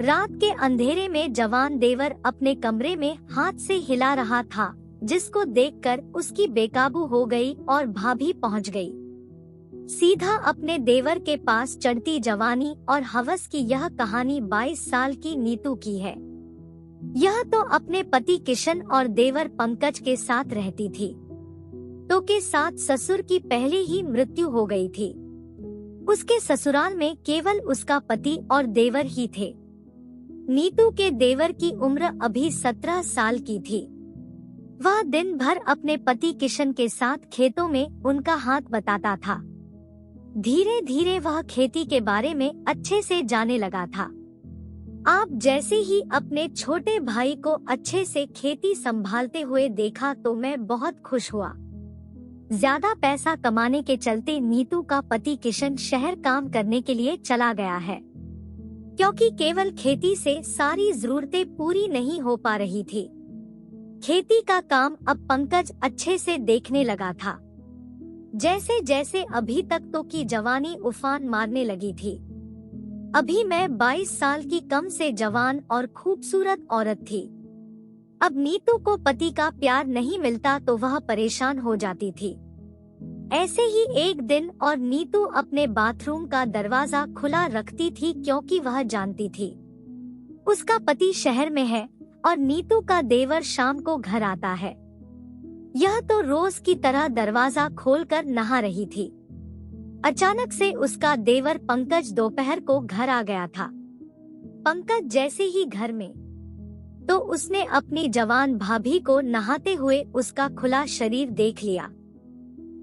रात के अंधेरे में जवान देवर अपने कमरे में हाथ से हिला रहा था, जिसको देखकर उसकी बेकाबू हो गई और भाभी पहुंच गई। सीधा अपने देवर के पास चढ़ती जवानी और हवस की यह कहानी 22 साल की नीतू की है। यह तो अपने पति किशन और देवर पंकज के साथ रहती थी, तो के साथ ससुर की पहले ही मृत्यु हो गई थी। उसके ससुराल में केवल उसका पति और देवर ही थे। नीतू के देवर की उम्र अभी 17 साल की थी। वह दिन भर अपने पति किशन के साथ खेतों में उनका हाथ बटाता था। धीरे धीरे वह खेती के बारे में अच्छे से जाने लगा था। आप जैसे ही अपने छोटे भाई को अच्छे से खेती संभालते हुए देखा तो मैं बहुत खुश हुआ। ज्यादा पैसा कमाने के चलते नीतू का पति किशन शहर काम करने के लिए चला गया है, क्योंकि केवल खेती से सारी जरूरतें पूरी नहीं हो पा रही थी। खेती का काम अब पंकज अच्छे से देखने लगा था। जैसे जैसे अभी तक तो की जवानी उफान मारने लगी थी। अभी मैं 22 साल की कम से जवान और खूबसूरत औरत थी। अब नीतू को पति का प्यार नहीं मिलता तो वह परेशान हो जाती थी। ऐसे ही एक दिन और नीतू अपने बाथरूम का दरवाजा खुला रखती थी, क्योंकि वह जानती थी उसका पति शहर में है और नीतू का देवर शाम को घर आता है। यह तो रोज की तरह दरवाजा खोलकर नहा रही थी। अचानक से उसका देवर पंकज दोपहर को घर आ गया था। पंकज जैसे ही घर में तो उसने अपनी जवान भाभी को नहाते हुए उसका खुला शरीर देख लिया।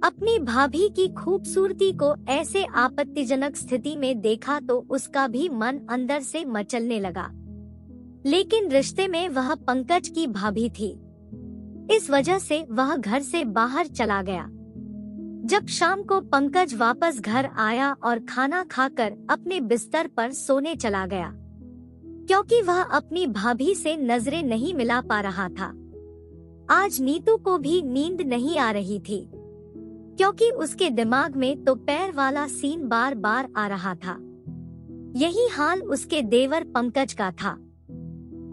अपनी भाभी की खूबसूरती को ऐसे आपत्तिजनक स्थिति में देखा तो उसका भी मन अंदर से मचलने लगा। लेकिन रिश्ते में वह पंकज की भाभी थी, इस वजह से वह घर से बाहर चला गया। जब शाम को पंकज वापस घर आया और खाना खाकर अपने बिस्तर पर सोने चला गया, क्योंकि वह अपनी भाभी से नजरें नहीं मिला पा रहा था। आज नीतू को भी नींद नहीं आ रही थी, क्योंकि उसके दिमाग में तो पैर वाला सीन बार बार आ रहा था। यही हाल उसके देवर पंकज का था।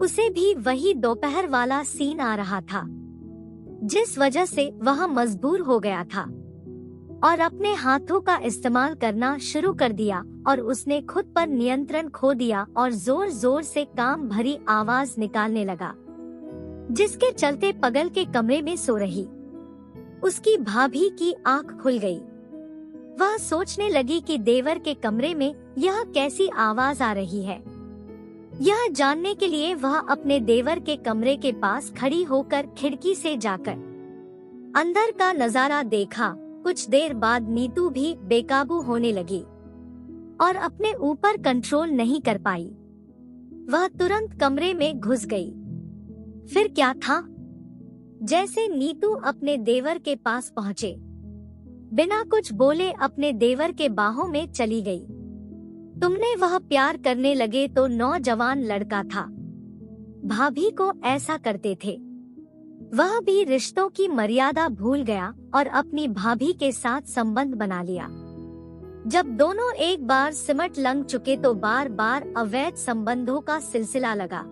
उसे भी वही दोपहर वाला सीन आ रहा था, जिस वजह से वह मजबूर हो गया था और अपने हाथों का इस्तेमाल करना शुरू कर दिया और उसने खुद पर नियंत्रण खो दिया और जोर जोर से काम भरी आवाज निकालने लगा, जिसके चलते पगल के कमरे में सो रही उसकी भाभी की आंख खुल गई। वह सोचने लगी कि देवर के कमरे में यह कैसी आवाज आ रही है। यह जानने के लिए वह अपने देवर के कमरे के पास खड़ी होकर खिड़की से जाकर अंदर का नजारा देखा। कुछ देर बाद नीतू भी बेकाबू होने लगी और अपने ऊपर कंट्रोल नहीं कर पाई। वह तुरंत कमरे में घुस गई। फिर क्या था, जैसे नीतू अपने देवर के पास पहुंचे, बिना कुछ बोले अपने देवर के बाहों में चली गई। तुमने वह प्यार करने लगे तो नौजवान लड़का था, भाभी को ऐसा करते थे। वह भी रिश्तों की मर्यादा भूल गया और अपनी भाभी के साथ संबंध बना लिया। जब दोनों एक बार सिमट लग चुके तो बार बार अवैध संबंधों का सिलसिला लगा।